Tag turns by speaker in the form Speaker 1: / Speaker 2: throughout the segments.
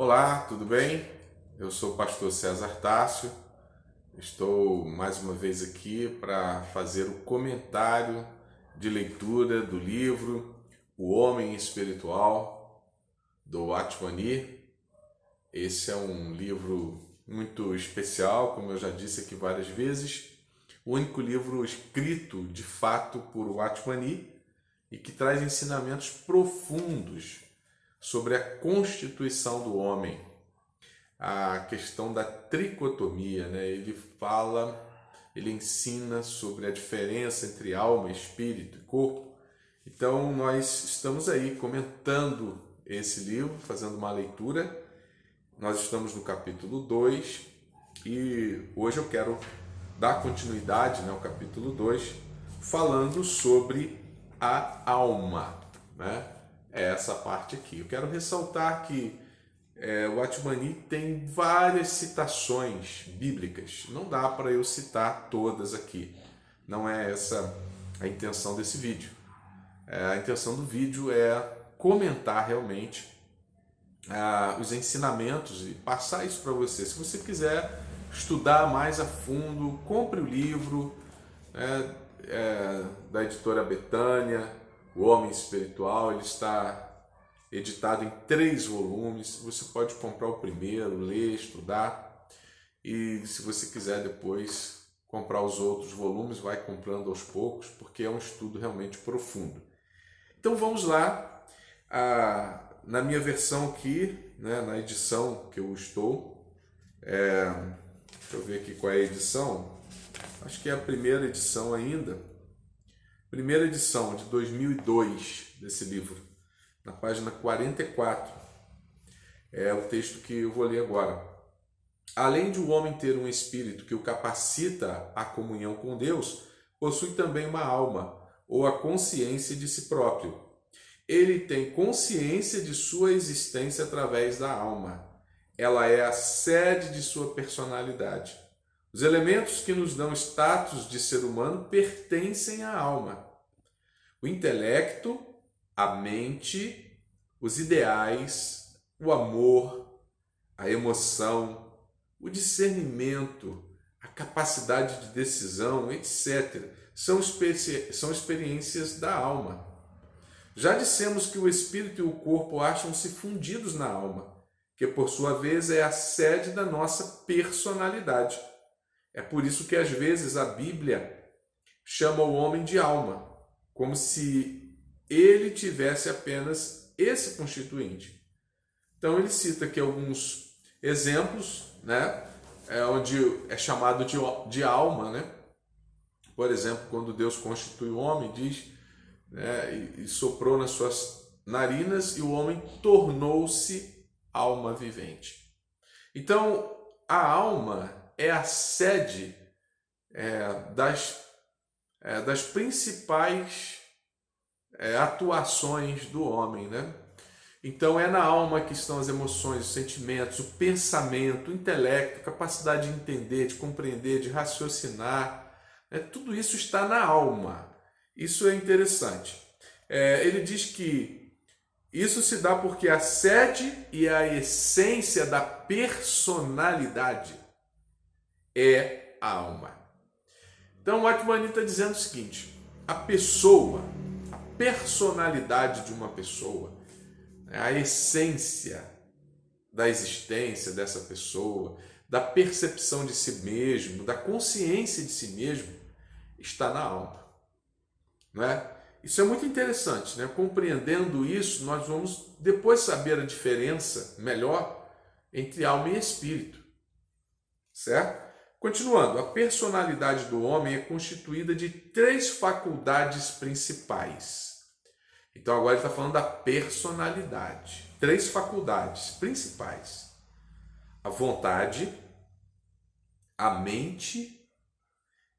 Speaker 1: Olá, tudo bem? Eu sou o pastor César Tássio. Estou mais uma vez aqui para fazer o comentário de leitura do livro O Homem Espiritual, do Watchman Nee. Esse é um livro muito especial, como eu já disse aqui várias vezes, o único livro escrito de fato por Watchman Nee e que traz ensinamentos profundos sobre a constituição do homem, a questão da tricotomia, né? Ele ensina sobre a diferença entre alma, espírito e corpo. Então nós estamos aí comentando esse livro, fazendo uma leitura. Nós estamos no capítulo 2 e hoje eu quero dar continuidade, né, ao capítulo 2, falando sobre a alma, né? É essa parte aqui. Eu quero ressaltar que o Watchman Nee tem várias citações bíblicas. Não dá para eu citar todas aqui. Não é essa a intenção desse vídeo. A intenção do vídeo é comentar realmente os ensinamentos e passar isso para você. Se você quiser estudar mais a fundo, compre o livro da editora Betânia, O Homem Espiritual. Ele está editado em 3 volumes. Você pode comprar o primeiro, ler, estudar, e se você quiser depois comprar os outros volumes, vai comprando aos poucos, porque é um estudo realmente profundo. Então vamos lá. Na minha versão aqui, né, na edição que eu estou, deixa eu ver aqui qual é a edição. Acho que é a primeira edição ainda. Primeira edição de 2002 desse livro, na página 44. É o texto que eu vou ler agora. Além de o homem ter um espírito que o capacita à comunhão com Deus, possui também uma alma, ou a consciência de si próprio. Ele tem consciência de sua existência através da alma. Ela é a sede de sua personalidade. Os elementos que nos dão status de ser humano pertencem à alma. O intelecto, a mente, os ideais, o amor, a emoção, o discernimento, a capacidade de decisão, etc., são experiências da alma. Já dissemos que o espírito e o corpo acham-se fundidos na alma, que por sua vez é a sede da nossa personalidade. É por isso que às vezes a Bíblia chama o homem de alma, como se ele tivesse apenas esse constituinte. Então ele cita aqui alguns exemplos, né, onde é chamado de alma, né? Por exemplo, quando Deus constitui o homem, diz, né, e soprou nas suas narinas e o homem tornou-se alma vivente. Então a alma é a sede das principais atuações do homem, né? Então é na alma que estão as emoções, os sentimentos, o pensamento, o intelecto, a capacidade de entender, de compreender, de raciocinar, né? Tudo isso está na alma. Isso é interessante. Ele diz que isso se dá porque a sede e a essência da personalidade é a alma. Então o Watchman Nee está dizendo o seguinte: a pessoa, a personalidade de uma pessoa, a essência da existência dessa pessoa, da percepção de si mesmo, da consciência de si mesmo, está na alma. Não é? Isso é muito interessante, né? Compreendendo isso, nós vamos depois saber a diferença melhor entre alma e espírito. Certo? Continuando, a personalidade do homem é constituída de 3 faculdades principais. Então agora ele está falando da personalidade. 3 faculdades principais: a vontade, a mente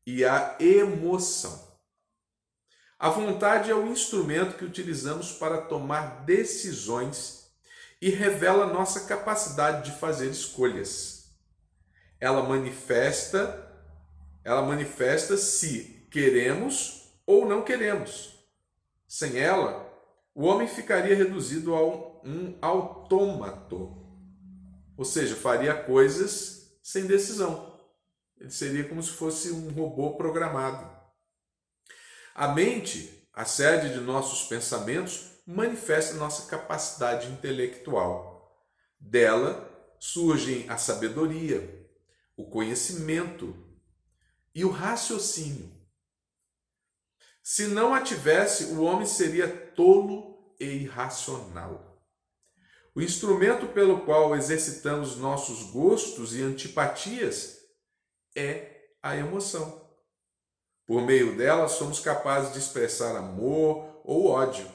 Speaker 1: e a emoção. A vontade é o instrumento que utilizamos para tomar decisões e revela nossa capacidade de fazer escolhas. Ela manifesta se queremos ou não queremos. Sem ela, o homem ficaria reduzido a um autômato. Ou seja, faria coisas sem decisão. Ele seria como se fosse um robô programado. A mente, a sede de nossos pensamentos, manifesta nossa capacidade intelectual. Dela surgem a sabedoria, o conhecimento e o raciocínio. Se não a tivesse, o homem seria tolo e irracional. O instrumento pelo qual exercitamos nossos gostos e antipatias é a emoção. Por meio dela, somos capazes de expressar amor ou ódio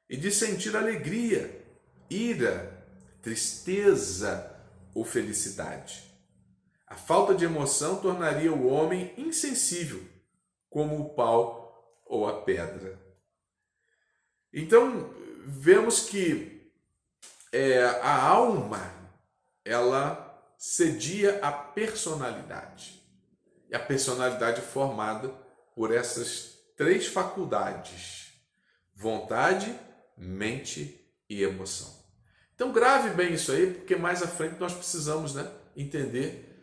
Speaker 1: e de sentir alegria, ira, tristeza ou felicidade. A falta de emoção tornaria o homem insensível, como o pau ou a pedra. Então, vemos que a alma, ela cedia a personalidade. E a personalidade é formada por essas três faculdades: vontade, mente e emoção. Então grave bem isso aí, porque mais à frente nós precisamos, entender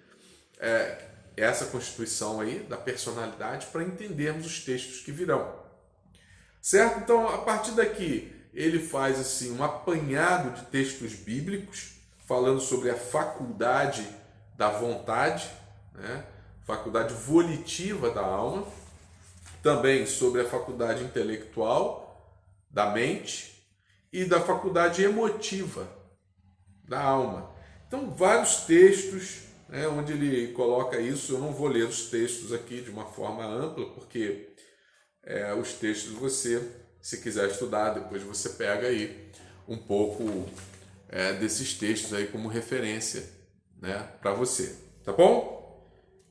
Speaker 1: essa constituição aí da personalidade para entendermos os textos que virão. Certo? Então, a partir daqui, ele faz assim um apanhado de textos bíblicos falando sobre a faculdade da vontade, faculdade volitiva da alma, também sobre a faculdade intelectual da mente e da faculdade emotiva da alma. Então, vários textos onde ele coloca isso. Eu não vou ler os textos aqui de uma forma ampla, porque os textos você, se quiser estudar, depois você pega aí um pouco desses textos aí como referência, para você, tá bom?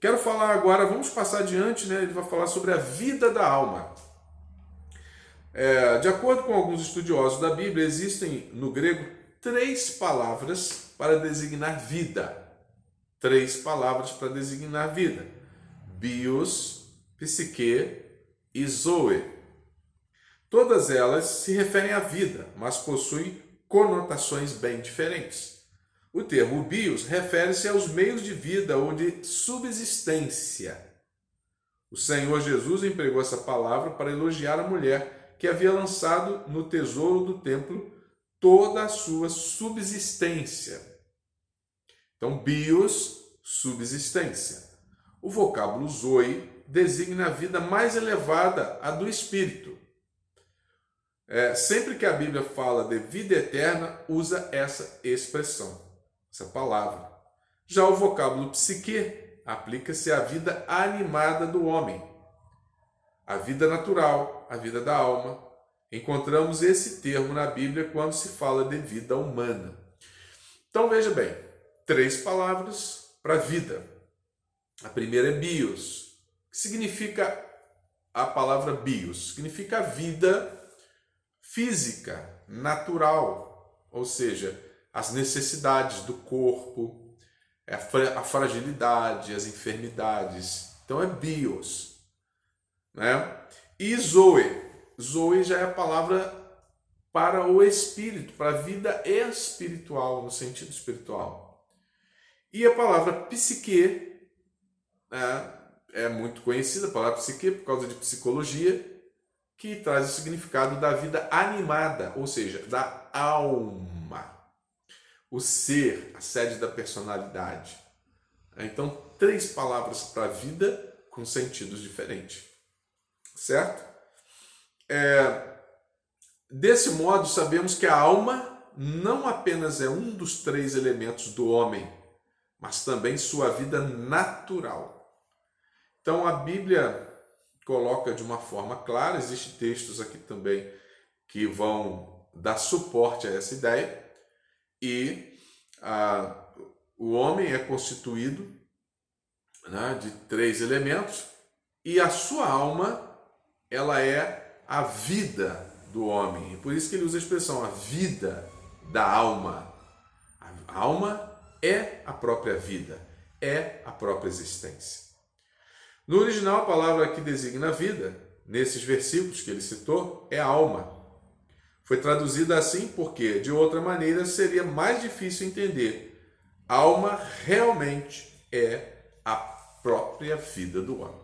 Speaker 1: Quero falar agora, vamos passar adiante, ele vai falar sobre a vida da alma. De acordo com alguns estudiosos da Bíblia, existem no grego 3 palavras para designar vida. 3 palavras para designar vida: bios, psique e zoe. Todas elas se referem à vida, mas possuem conotações bem diferentes. O termo bios refere-se aos meios de vida ou de subsistência. O Senhor Jesus empregou essa palavra para elogiar a mulher que havia lançado no tesouro do templo toda a sua subsistência. Então, bios, subsistência. O vocábulo zoe designa a vida mais elevada, a do espírito. Sempre que a Bíblia fala de vida eterna, usa essa expressão, essa palavra. Já o vocábulo psique aplica-se à vida animada do homem, a vida natural, a vida da alma. Encontramos esse termo na Bíblia quando se fala de vida humana. Então veja bem, 3 palavras para vida. A primeira é bios. O que significa a palavra bios? Significa vida física, natural, ou seja, as necessidades do corpo, a fragilidade, as enfermidades. Então é bios. E zoe. Zoe já é a palavra para o espírito, para a vida espiritual, no sentido espiritual. E a palavra psique é muito conhecida, a palavra psique, por causa de psicologia, que traz o significado da vida animada, ou seja, da alma. O ser, a sede da personalidade. Então, 3 palavras para a vida com sentidos diferentes. Certo? Desse modo, sabemos que a alma não apenas é um dos 3 elementos do homem, mas também sua vida natural. Então, a Bíblia coloca de uma forma clara, existem textos aqui também que vão dar suporte a essa ideia, e o homem é constituído de 3 elementos, e a sua alma, ela é a vida do homem. Por isso que ele usa a expressão, a vida da alma. A alma é a própria vida, é a própria existência. No original, a palavra que designa a vida, nesses versículos que ele citou, é alma. Foi traduzida assim porque, de outra maneira, seria mais difícil entender Alma realmente é a própria vida do homem.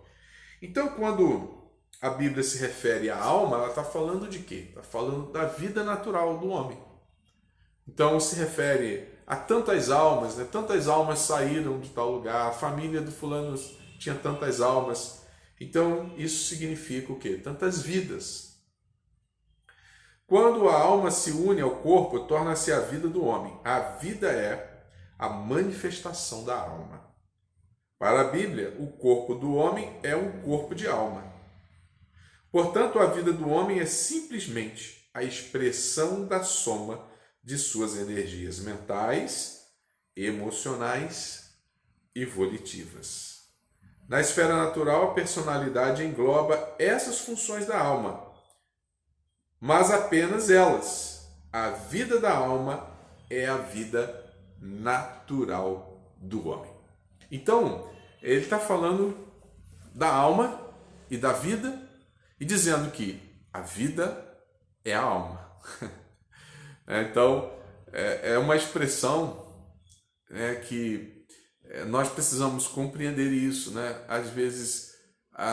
Speaker 1: Então, quando a Bíblia se refere à alma, ela está falando de quê? Está falando da vida natural do homem. Então, se refere a tantas almas, né? Tantas almas saíram de tal lugar, a família do fulano tinha tantas almas. Então, isso significa o quê? Tantas vidas. Quando a alma se une ao corpo, torna-se a vida do homem. A vida é a manifestação da alma. Para a Bíblia, o corpo do homem é um corpo de alma. Portanto, a vida do homem é simplesmente a expressão da soma de suas energias mentais, emocionais e volitivas. Na esfera natural, a personalidade engloba essas funções da alma, mas apenas elas. A vida da alma é a vida natural do homem. Então, ele está falando da alma e da vida e dizendo que a vida é a alma. Então, é uma expressão que nós precisamos compreender isso, né? Às vezes,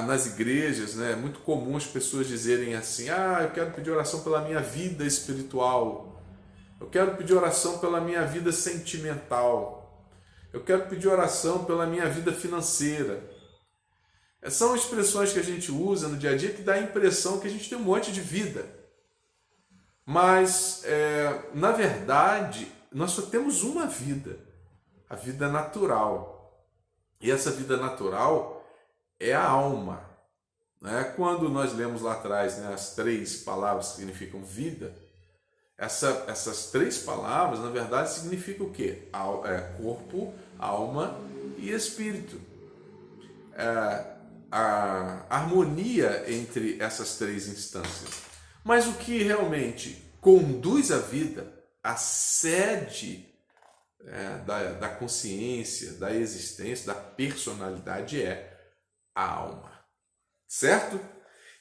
Speaker 1: nas igrejas, né, é muito comum as pessoas dizerem assim: eu quero pedir oração pela minha vida espiritual, eu quero pedir oração pela minha vida sentimental, eu quero pedir oração pela minha vida financeira. São expressões que a gente usa no dia a dia que dá a impressão que a gente tem um monte de vida. Mas, na verdade, nós só temos uma vida, a vida natural. E essa vida natural é a alma. Né? Quando nós lemos lá atrás, né, as 3 palavras que significam vida, essas 3 palavras, na verdade, significam o quê? Corpo, alma e espírito. A harmonia entre essas 3 instâncias. Mas o que realmente conduz a vida, a sede da consciência, da existência, da personalidade é a alma. Certo?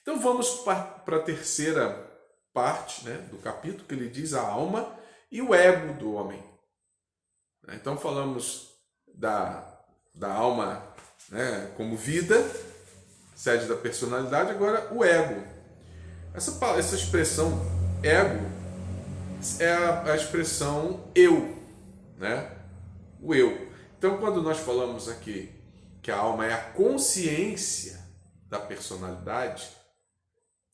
Speaker 1: Então vamos para a terceira parte, né, do capítulo, que ele diz a alma e o ego do homem. Então falamos da alma, né, como vida, sede da personalidade. Agora o ego. Essa expressão ego é a expressão eu, né? O eu. Então, quando nós falamos aqui que a alma é a consciência da personalidade,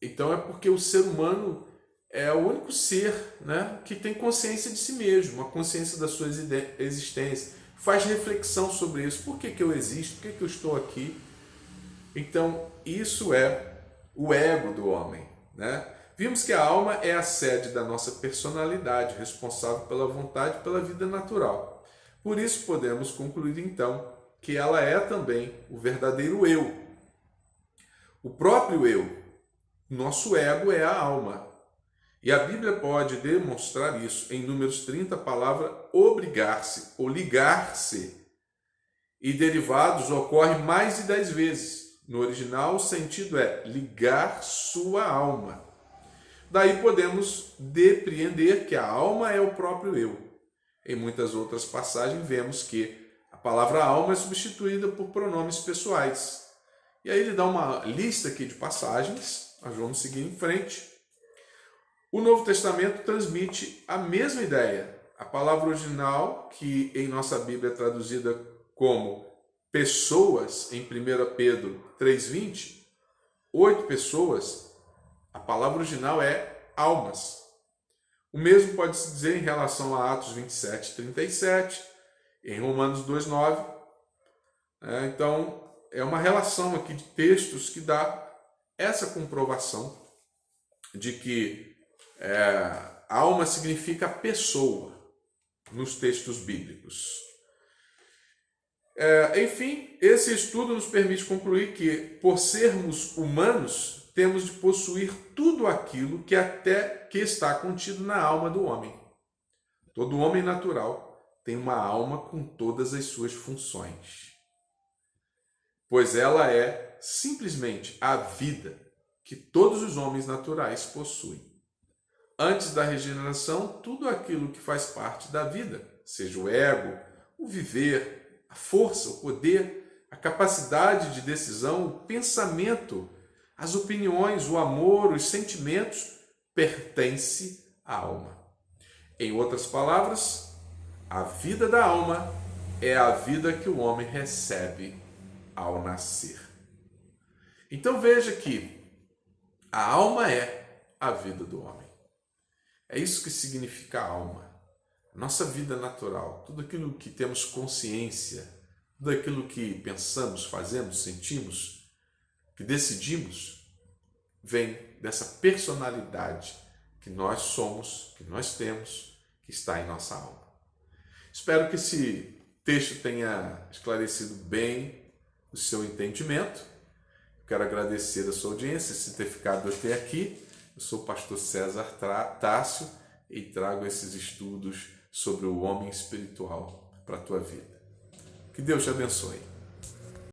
Speaker 1: então é porque o ser humano é o único ser, né, que tem consciência de si mesmo, uma consciência da sua existência, faz reflexão sobre isso. Por que eu existo? Por que eu estou aqui? Então, isso é o ego do homem. Né? Vimos que a alma é a sede da nossa personalidade, responsável pela vontade e pela vida natural. Por isso podemos concluir então que ela é também o verdadeiro eu. O próprio eu, nosso ego, é a alma. E a Bíblia pode demonstrar isso. Em Números 30, a palavra obrigar-se ou ligar-se e derivados ocorre mais de 10 vezes. No original, o sentido é ligar sua alma. Daí podemos depreender que a alma é o próprio eu. Em muitas outras passagens, vemos que a palavra alma é substituída por pronomes pessoais. E aí ele dá uma lista aqui de passagens, nós vamos seguir em frente. O Novo Testamento transmite a mesma ideia. A palavra original, que em nossa Bíblia é traduzida como pessoas, em 1 Pedro 3,20, 8 pessoas, a palavra original é almas. O mesmo pode se dizer em relação a Atos 27:37, em Romanos 2,9. Então, é uma relação aqui de textos que dá essa comprovação de que alma significa pessoa nos textos bíblicos. Enfim, esse estudo nos permite concluir que, por sermos humanos, temos de possuir tudo aquilo que está contido na alma do homem. Todo homem natural tem uma alma com todas as suas funções, pois ela é simplesmente a vida que todos os homens naturais possuem. Antes da regeneração, tudo aquilo que faz parte da vida, seja o ego, o viver, a força, o poder, a capacidade de decisão, o pensamento, as opiniões, o amor, os sentimentos pertence à alma. Em outras palavras, a vida da alma é a vida que o homem recebe ao nascer. Então veja que a alma é a vida do homem. É isso que significa a alma. Nossa vida natural, tudo aquilo que temos consciência, tudo aquilo que pensamos, fazemos, sentimos, que decidimos, vem dessa personalidade que nós somos, que nós temos, que está em nossa alma. Espero que esse texto tenha esclarecido bem o seu entendimento. Quero agradecer a sua audiência, se ter ficado até aqui. Eu sou o pastor César Tássio e trago esses estudos sobre o homem espiritual para a tua vida. Que Deus te abençoe.